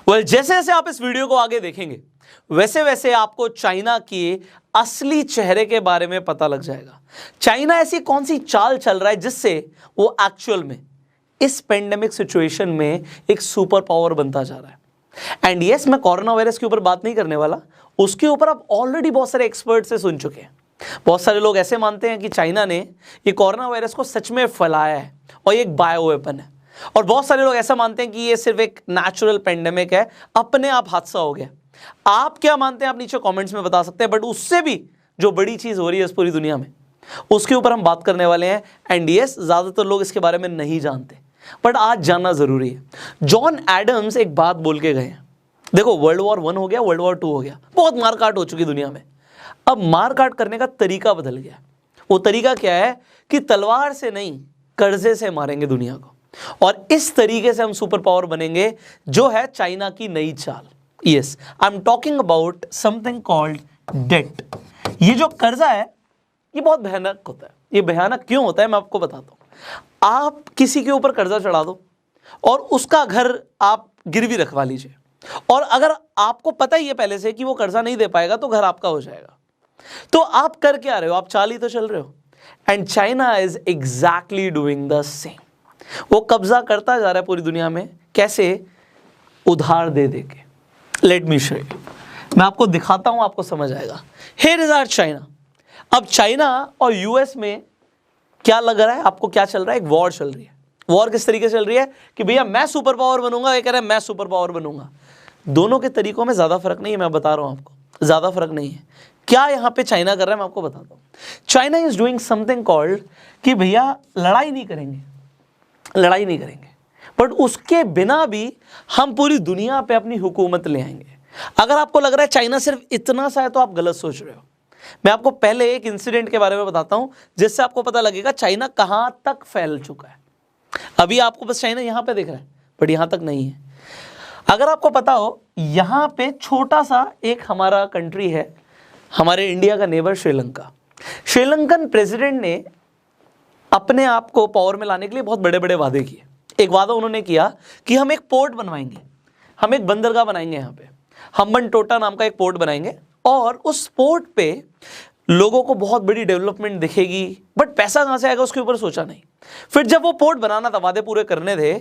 जैसे जैसे आप इस वीडियो को आगे देखेंगे वैसे वैसे आपको चाइना के असली चेहरे के बारे में पता लग जाएगा। चाइना ऐसी कौन सी चाल चल रहा है जिससे वो एक्चुअल में इस पेंडेमिक सिचुएशन में एक सुपर पावर बनता जा रहा है। एंड यस, मैं कोरोना वायरस के ऊपर बात नहीं करने वाला, उसके ऊपर आप ऑलरेडी बहुत सारे एक्सपर्ट से सुन चुके हैं। बहुत सारे लोग ऐसे मानते हैं कि चाइना ने ये कोरोना वायरस को सच में फैलाया है और ये एक बायो वेपन है, और बहुत सारे लोग ऐसा मानते हैं कि ये सिर्फ एक नेचुरल पेंडेमिक है, अपने आप हादसा हो गया। आप क्या मानते हैं आप नीचे कमेंट्स में बता सकते हैं, बट उससे भी जो बड़ी चीज हो रही है इस पूरी दुनिया में उसके ऊपर हम बात करने वाले हैं। एंड यस, ज्यादातर लोग इसके बारे में नहीं जानते, बट आज जानना जरूरी है। जॉन एडम्स एक बात बोल के गए हैं, देखो वर्ल्ड वॉर 1 हो गया, वर्ल्ड वॉर 2 हो गया, बहुत मारकाट हो चुकी दुनिया में। अब मारकाट करने का तरीका बदल गया। वो तरीका क्या है कि तलवार से नहीं, कर्जे से मारेंगे दुनिया को, और इस तरीके से हम सुपर पावर बनेंगे, जो है चाइना की नई चाल। Yes, I am talking about something called debt. ये जो कर्जा है ये बहुत भयानक होता है। ये भयानक क्यों होता है मैं आपको बताता हूं। आप किसी के ऊपर कर्जा चढ़ा दो और उसका घर आप गिरवी रखवा लीजिए, और अगर आपको पता ही है पहले से कि वो कर्जा नहीं दे पाएगा तो घर आपका हो जाएगा, तो आप कर क्या रहे हो, आप चाल ही तो चल रहे हो। And China is exactly doing the same. वो कब्जा करता जा रहा है पूरी दुनिया में। कैसे? उधार दे दे के। लेट मी शो यू, मैं आपको दिखाता हूं, आपको समझ आएगा। Here is our China. अब चाइना और यूएस में क्या लग रहा है आपको, क्या चल रहा है? एक वॉर चल रही है। वॉर किस तरीके से चल रही है कि भैया मैं सुपर पावर बनूंगा, ये कह रहा है मैं सुपर पावर बनूंगा। दोनों के तरीकों में ज्यादा फर्क नहीं है, मैं बता रहा हूं आपको, ज्यादा फर्क नहीं है। क्या यहां पे चाइना कर रहा है मैं आपको बताता हूं। China is doing something called कि भैया लड़ाई नहीं करेंगे, लड़ाई नहीं करेंगे, बट उसके बिना भी हम पूरी दुनिया पे अपनी हुकूमत ले आएंगे। अगर आपको लग रहा है चाइना सिर्फ इतना सा है तो आप गलत सोच रहे हो। मैं आपको पहले एक इंसिडेंट के बारे में बताता हूं जिससे आपको पता लगेगा चाइना कहां तक फैल चुका है। अभी आपको बस चाइना यहां पे दिख रहा है, बट यहां तक नहीं है। अगर आपको पता हो, यहां पे छोटा सा एक हमारा कंट्री है, हमारे इंडिया का नेबर श्रीलंका। श्रीलंकन प्रेसिडेंट ने अपने आप को पावर में लाने के लिए बहुत बड़े बड़े वादे किए। एक वादा उन्होंने किया कि हम एक पोर्ट बनवाएंगे, हम एक बंदरगाह बनाएंगे, यहाँ पे हम्बनटोटा नाम का एक पोर्ट बनाएंगे, और उस पोर्ट पे लोगों को बहुत बड़ी डेवलपमेंट दिखेगी। बट पैसा कहाँ से आएगा उसके ऊपर सोचा नहीं। फिर जब वो पोर्ट बनाना था, वादे पूरे करने थे,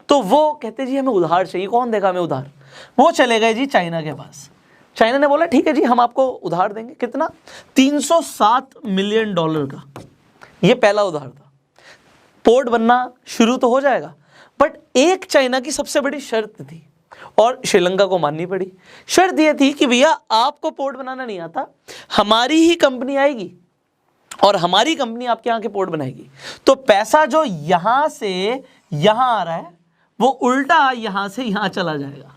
तो वो कहते जी हमें उधार चाहिए। कौन देगा हमें उधार? वो चले गए जी चाइना के पास। चाइना ने बोला ठीक है जी हम आपको उधार देंगे। कितना? $307 मिलियन का। ये पहला उधार था। पोर्ट बनना शुरू तो हो जाएगा, बट एक चाइना की सबसे बड़ी शर्त थी और श्रीलंका को माननी पड़ी। शर्त यह थी कि भैया आपको पोर्ट बनाना नहीं आता, हमारी ही कंपनी आएगी और हमारी कंपनी आपके यहाँ के पोर्ट बनाएगी, तो पैसा जो यहां से यहां आ रहा है वो उल्टा यहां से यहां चला जाएगा।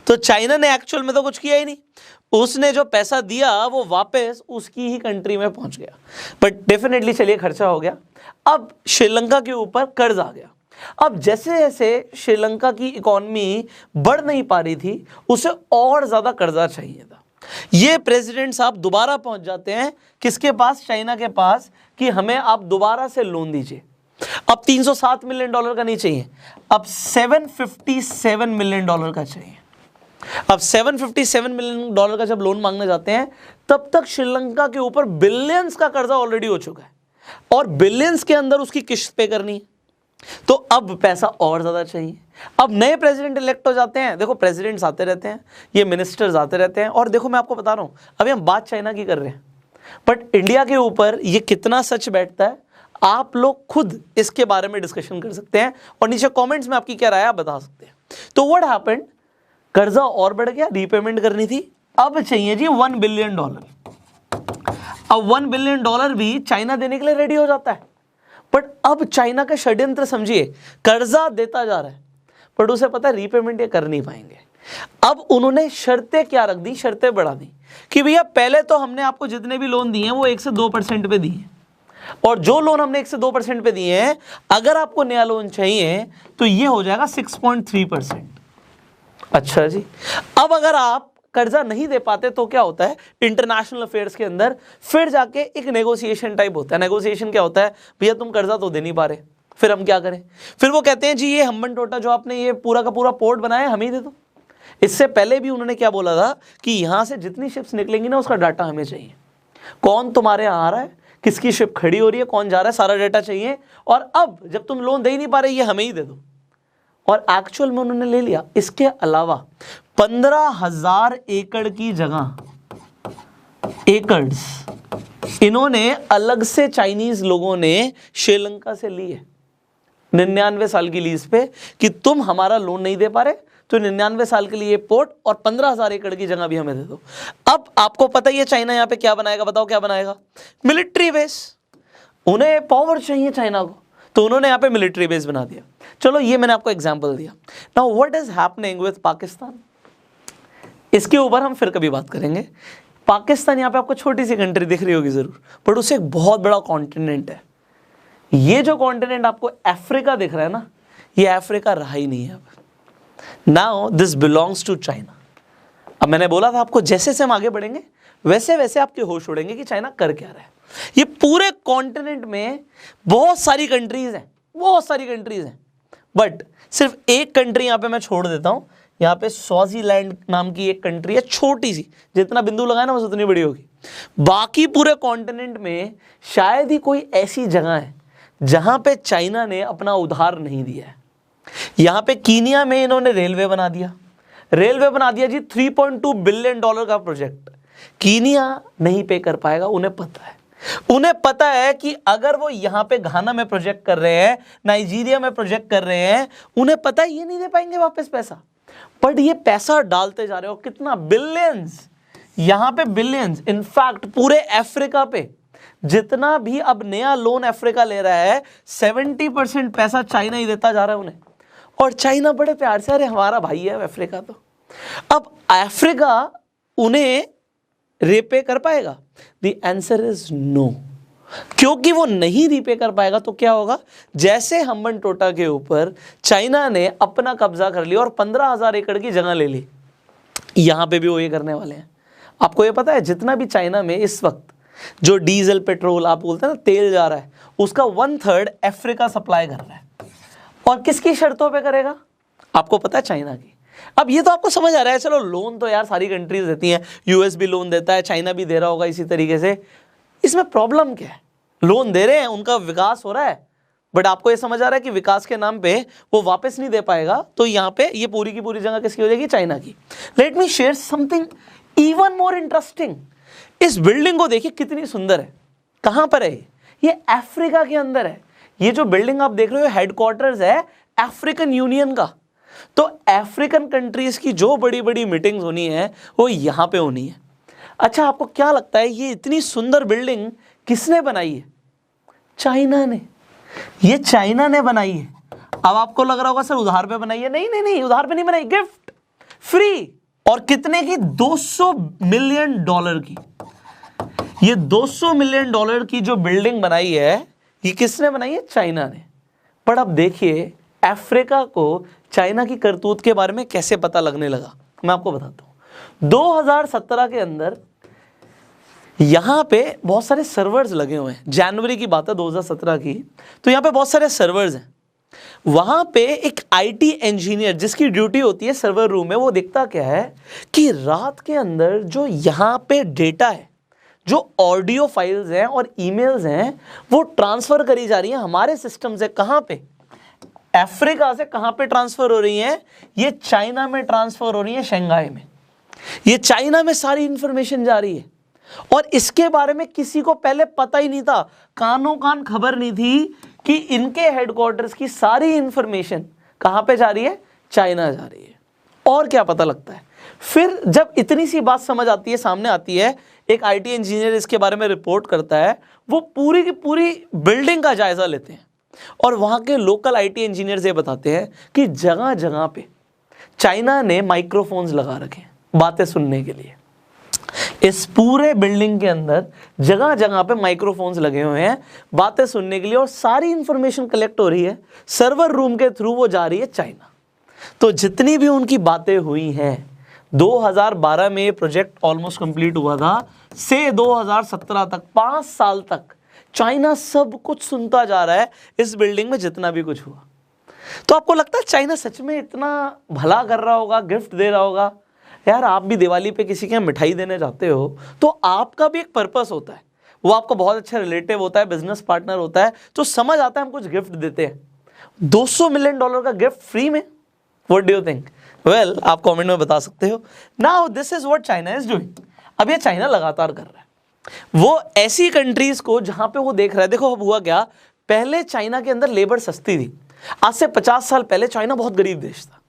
तो चाइना ने एक्चुअल में तो कुछ किया ही नहीं, उसने जो पैसा दिया वो वापस उसकी ही कंट्री में पहुंच गया। बट डेफिनेटली चलिए खर्चा हो गया। अब श्रीलंका के ऊपर कर्ज आ गया। अब जैसे जैसे श्रीलंका की इकोनॉमी बढ़ नहीं पा रही थी, उसे और ज्यादा कर्जा चाहिए था। ये प्रेसिडेंट साहब दोबारा पहुंच जाते हैं किसके पास? चाइना के पास, कि हमें आप दोबारा से लोन दीजिए। अब $307 मिलियन का नहीं चाहिए, अब $757 मिलियन का चाहिए। अब $757 मिलियन का जब लोन मांगने जाते हैं, तब तक श्रीलंका के ऊपर बिलियंस का कर्जा ऑलरेडी हो चुका है, और बिलियंस के अंदर उसकी किस्त पे करनी है, तो अब पैसा और ज्यादा चाहिए। अब नए प्रेसिडेंट इलेक्ट हो जाते हैं। देखो प्रेसिडेंट्स आते रहते हैं, ये मिनिस्टर्स आते रहते हैं, और देखो मैं आपको बता रहा हूं, अभी हम बात चाइना की कर रहे हैं, बट इंडिया के ऊपर ये कितना सच बैठता है आप लोग खुद इसके बारे में डिस्कशन कर सकते हैं, और नीचे कमेंट्स में आपकी क्या राय है आप बता सकते हैं। तो व्हाट हैपेंड, कर्जा और बढ़ गया, रीपेमेंट करनी थी, अब चाहिए जी $1 बिलियन। अब $1 बिलियन भी चाइना देने के लिए रेडी हो जाता है, बट अब चाइना का षड्यंत्र समझिए, कर्जा देता जा रहा है, बट उसे पता है रीपेमेंट ये कर नहीं पाएंगे। अब उन्होंने शर्तें क्या रख दी, शर्तें बढ़ा दी कि भैया पहले तो हमने आपको जितने भी लोन दिए हैं वो 1 से 2% पे दिए, और जो लोन हमने 1 से 2% पे दिए हैं, अगर आपको नया लोन चाहिए तो ये हो जाएगा 6.3%। अच्छा जी, अब अगर आप कर्जा नहीं दे पाते तो क्या होता है, इंटरनेशनल अफेयर्स के अंदर फिर जाके एक नेगोशिएशन टाइप होता है। नेगोशिएशन क्या होता है, भैया तुम कर्जा तो दे नहीं पा रहे, फिर हम क्या करें? फिर वो कहते हैं जी ये हम्बनटोटा जो आपने ये पूरा का पूरा पोर्ट बनाया हम ही दे दो। इससे पहले भी उन्होंने क्या बोला था कि यहां से जितनी शिप्स निकलेंगी ना उसका डाटा हमें चाहिए, कौन तुम्हारे यहाँ आ रहा है, किसकी शिप खड़ी हो रही है, कौन जा रहा है, सारा डाटा चाहिए। और अब जब तुम लोन दे ही नहीं पा रहे, ये हमें ही दे दो। और एक्चुअल में उन्होंने ले लिया। इसके अलावा 15,000 एकड़ की जगह, एकड़्स, इन्होंने अलग से चाइनीज लोगों ने श्रीलंका से ली है 99 साल की लीज पे, कि तुम हमारा लोन नहीं दे पा रहे तो 99 साल के लिए पोर्ट और 15,000 एकड़ की जगह भी हमें दे दो। अब आपको पता ही है चाइना यहाँ पे क्या बनाएगा, बताओ क्या बनाएगा? Military base. उन्हें पावर चाहिए चाइना को, तो उन्होंने यहाँ पे मिलिट्री बेस बना दिया। चलो ये मैंने आपको एग्जाम्पल दिया। Now what is happening with Pakistan, इसके ऊपर हम फिर कभी बात करेंगे। पाकिस्तान यहाँ पे आपको छोटी सी कंट्री दिख रही होगी जरूर, बट उससे एक बहुत बड़ा कॉन्टिनेंट है। ये जो कॉन्टिनेंट आपको अफ्रीका दिख रहा है ना, ये अफ्रीका रहा ही नहीं है अब। Now this belongs to China. अब मैंने बोला था आपको, जैसे से हम आगे बढ़ेंगे वैसे वैसे आपके होश उड़ेंगे कि चाइना कर क्या रहा है। ये पूरे कॉन्टिनेंट में बहुत सारी कंट्रीज हैं, बहुत सारी कंट्रीज हैं, बट सिर्फ एक कंट्री यहाँ पे मैं छोड़ देता हूँ। यहाँ पे स्वाजीलैंड नाम की एक कंट्री है, छोटी सी, जितना बिंदु लगाए ना बस उतनी बड़ी होगी। बाकी पूरे कॉन्टिनेंट में शायद ही कोई ऐसी जगह है जहां पे चाइना ने अपना उधार नहीं दिया है। यहां पे कीनिया में इन्होंने रेलवे बना दिया, रेलवे बना दिया जी, $3.2 बिलियन का प्रोजेक्ट। कीनिया नहीं पे कर पाएगा, उन्हें पता है। उन्हें पता है कि अगर वो यहां पे घाना में प्रोजेक्ट कर रहे हैं, नाइजीरिया में प्रोजेक्ट कर रहे हैं, उन्हें पता है ये नहीं दे पाएंगे वापस पैसा। बट ये पैसा डालते जा रहे हो, कितना? बिलियंस, यहां पे बिलियंस। इनफैक्ट पूरे अफ्रीका पे जितना भी अब नया लोन अफ्रीका ले रहा है, 70% पैसा चाइना ही देता जा रहा है उन्हें। और चाइना बड़े प्यार से, अरे हमारा भाई है अफ्रीका। तो अब अफ्रीका उन्हें रीपे कर पाएगा? The answer is no. क्योंकि वो नहीं रीपे कर पाएगा तो क्या होगा? जैसे हम्बन टोटा के ऊपर चाइना ने अपना कब्जा कर लिया और 15,000 एकड़ की जगह ले ली, यहां पे भी वो ये करने वाले हैं। आपको ये पता है जितना भी चाइना में इस वक्त जो डीजल पेट्रोल आप बोलते हैं ना, तेल जा रहा है, उसका 1/3 अफ्रीका सप्लाई कर रहा है। और किसकी शर्तों पे करेगा? आपको पता है, चाइना की। अब ये तो आपको समझ आ रहा है, चलो लोन तो यार सारी कंट्रीज देती हैं, यूएस भी लोन देता है, चाइना भी दे रहा होगा इसी तरीके से। इसमें प्रॉब्लम क्या है? लोन दे रहे हैं, उनका विकास हो रहा है, बट आपको ये समझ आ रहा है कि विकास के नाम पे वो वापस नहीं दे पाएगा, तो यहाँ पे ये पूरी की पूरी जगह किसकी हो जाएगी? चाइना की। Let me share something even more interesting. इस बिल्डिंग को देखिए कितनी सुंदर है। कहां पर है? ये अफ्रीका के अंदर है। ये जो बिल्डिंग आप देख रहे हो हेडक्वार्टर्स है अफ्रीकन यूनियन का। तो अफ्रीकन कंट्रीज की जो बड़ी बड़ी मीटिंग्स होनी है वो यहां पे होनी है। अच्छा, आपको क्या लगता है ये इतनी सुंदर बिल्डिंग किसने बनाई है? चाइना ने। ये चाइना ने बनाई है। अब आपको लग रहा होगा सर उधार पे बनाई है। नहीं नहीं नहीं, उधार पे नहीं बनाई, गिफ्ट, फ्री। और कितने की? $200 मिलियन की। ये $200 मिलियन की जो बिल्डिंग बनाई है, ये किसने बनाई है? चाइना ने। पर अब देखिए अफ्रीका को चाइना की करतूत के बारे में कैसे पता लगने लगा, मैं आपको बताता हूं। 2017 के अंदर यहां पे बहुत सारे सर्वर्स लगे हुए हैं। जनवरी की बात है 2017 की। तो यहां पे बहुत सारे सर्वर्स हैं। वहां पे एक आईटी इंजीनियर जिसकी ड्यूटी होती है सर्वर रूम में, वो देखता क्या है कि रात के अंदर जो यहां पे डेटा है, जो ऑडियो फाइल्स हैं और ईमेल्स हैं, वो ट्रांसफर करी जा रही हैं हमारे सिस्टम से। कहां पे? अफ्रीका से। कहां पे ट्रांसफर हो रही हैं? ये चाइना में ट्रांसफर हो रही है, शंघाई में। ये चाइना में सारी इंफॉर्मेशन जा रही है और इसके बारे में किसी को पहले पता ही नहीं था, कानों कान खबर नहीं थी कि इनके हेडक्वार्टर्स की सारी इंफॉर्मेशन कहां पे जा रही है? चाइना जा रही है। और क्या पता लगता है फिर जब इतनी सी बात समझ आती है, सामने आती है, एक आईटी इंजीनियर इसके बारे में रिपोर्ट करता है, वो पूरी की पूरी बिल्डिंग का जायजा लेते हैं और वहां के लोकल आईटी इंजीनियर ये बताते हैं कि जगह जगह पे चाइना ने माइक्रोफोन्स लगा रखे हैं बातें सुनने के लिए। इस पूरे बिल्डिंग के अंदर जगह जगह पे माइक्रोफोन्स लगे हुए हैं बातें सुनने के लिए, और सारी इंफॉर्मेशन कलेक्ट हो रही है सर्वर रूम के थ्रू, वो जा रही है चाइना। तो जितनी भी उनकी बातें हुई हैं, 2012 में ये प्रोजेक्ट ऑलमोस्ट कंप्लीट हुआ था, से 2017 तक 5 साल तक चाइना सब कुछ सुनता जा रहा है इस बिल्डिंग में जितना भी कुछ हुआ। तो आपको लगता है चाइना सच में इतना भला कर रहा होगा, गिफ्ट दे रहा होगा? यार आप भी दिवाली पे किसी के यहाँ मिठाई देने जाते हो तो आपका भी एक पर्पस होता है, वो आपका बहुत अच्छा रिलेटिव होता है, बिजनेस पार्टनर होता है, तो समझ आता है हम कुछ गिफ्ट देते हैं। $200 मिलियन का गिफ्ट फ्री में, what do you think? Well, आप कमेंट में बता सकते हो। Now this is what China is doing. अब ये चाइना लगातार कर रहा है, वो ऐसी कंट्रीज को जहां पे वो देख रहा है, देखो अब हुआ क्या, पहले चाइना के अंदर लेबर सस्ती थी। आज से 50 साल पहले चाइना बहुत गरीब देश था,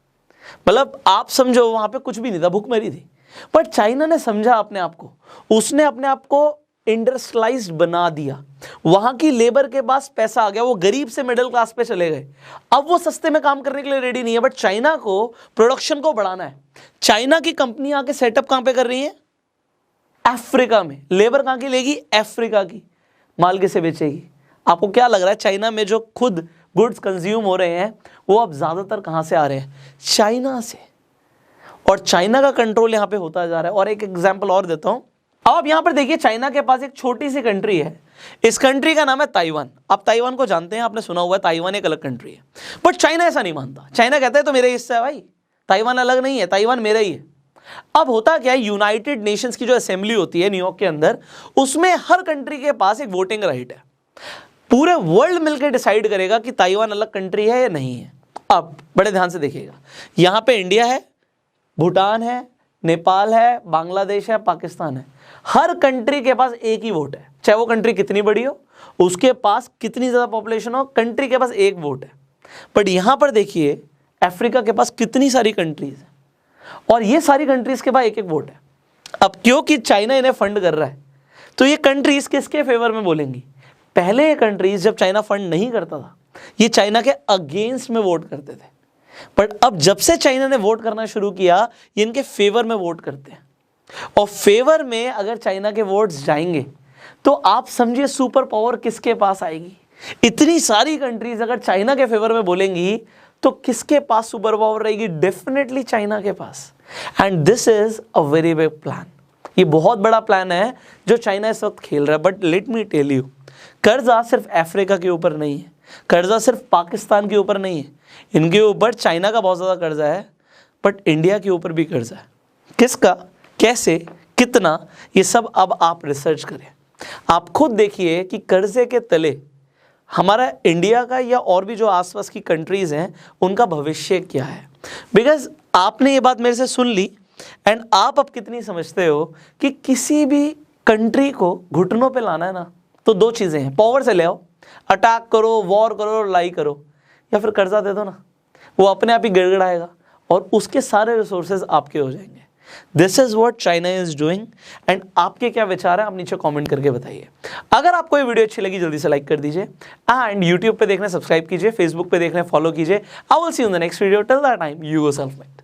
मतलब आप समझो वहां पे कुछ भी नहीं था, भूखमरी थी। पर चाइना ने समझा अपने आप को, उसने अपने आप को इंडस्ट्रियलाइज्ड बना दिया, वहां की लेबर के पास पैसा आ गया, वो गरीब से मिडिल क्लास पे चले गए। अब वो सस्ते में काम करने के लिए रेडी नहीं है, बट चाइना को प्रोडक्शन को बढ़ाना है। चाइना की कंपनी आके सेटअप कहां पे कर रही है? अफ्रीका में। लेबर कहां की लेगी? अफ्रीका की। माल किसे बेचेगी? आपको क्या लग रहा है चाइना में जो खुद गुड्स कंज्यूम हो रहे हैं वो अब ज्यादातर कहां से आ रहे हैं? चाइना से। और चाइना का कंट्रोल यहां पे होता जा रहा है। और एक एग्जांपल और देता हूं, अब यहां पर देखिए चाइना के पास एक छोटी सी कंट्री है, इस कंट्री का नाम है ताइवान। आप ताइवान को जानते हैं, आपने सुना हुआ है, ताइवान एक अलग कंट्री है। बट चाइना ऐसा नहीं मानता, चाइना कहता है तो मेरा हिस्सा है भाई, ताइवान अलग नहीं है, ताइवान मेरा ही है। अब होता क्या है, यूनाइटेड नेशंस की जो असेंबली होती है न्यूयॉर्क के अंदर, उसमें हर कंट्री के पास एक वोटिंग राइट है। पूरे वर्ल्ड मिलकर डिसाइड करेगा कि ताइवान अलग कंट्री है या नहीं है। अब बड़े ध्यान से देखिएगा, यहां पे इंडिया है, भूटान है, नेपाल है, बांग्लादेश है, पाकिस्तान है। हर कंट्री के पास एक ही वोट है, चाहे वो कंट्री कितनी बड़ी हो, उसके पास कितनी ज्यादा पॉपुलेशन हो, कंट्री के पास एक वोट है। बट यहां पर देखिए अफ्रीका के पास कितनी सारी कंट्रीज है, और ये सारी कंट्रीज के पास एक एक वोट है। अब क्योंकि चाइना इन्हें फंड कर रहा है, तो ये कंट्रीज किसके फेवर में बोलेंगी? पहले ये कंट्रीज जब चाइना फंड नहीं करता था, ये चाइना के अगेंस्ट में वोट करते थे। बट अब जब से चाइना ने वोट करना शुरू किया, ये इनके फेवर में वोट करते हैं। और फेवर में अगर चाइना के वोट्स जाएंगे तो आप समझिए सुपर पावर किसके पास आएगी। इतनी सारी कंट्रीज अगर चाइना के फेवर में बोलेंगी तो किसके पास सुपर पावर रहेगी? डेफिनेटली चाइना के पास। And this is a very big plan, ये बहुत बड़ा प्लान है जो चाइना इस वक्त खेल रहा है। But let me tell you, कर्जा सिर्फ अफ्रीका के ऊपर नहीं है, कर्जा सिर्फ पाकिस्तान के ऊपर नहीं है, इनके ऊपर चाइना का बहुत ज़्यादा कर्जा है, बट इंडिया के ऊपर भी कर्जा है। किसका, कैसे, कितना, ये सब अब आप रिसर्च करें। आप खुद देखिए कि कर्जे के तले हमारा इंडिया का या और भी जो आसपास की कंट्रीज हैं उनका भविष्य क्या है। बिकॉज आपने ये बात मेरे से सुन ली, एंड आप अब कितनी समझते हो कि किसी भी कंट्री को घुटनों पे लाना है ना, तो दो चीज़ें हैं, पावर से ले आओ, अटैक करो, वॉर करो, लड़ाई करो, या फिर कर्जा दे दो ना, वो अपने आप ही गिड़गिड़ाएगा और उसके सारे रिसोर्सेज आपके हो जाएंगे। This is what China is doing. And आपके क्या विचार है, आप नीचे कमेंट करके बताइए। अगर आपको ये वीडियो अच्छी लगी जल्दी से लाइक कर दीजिए, एंड यूट्यूब पे देखना सब्सक्राइब कीजिए, फेसबुक पे देखना फॉलो कीजिए। I will see you in the next video. Till that time, you go self made.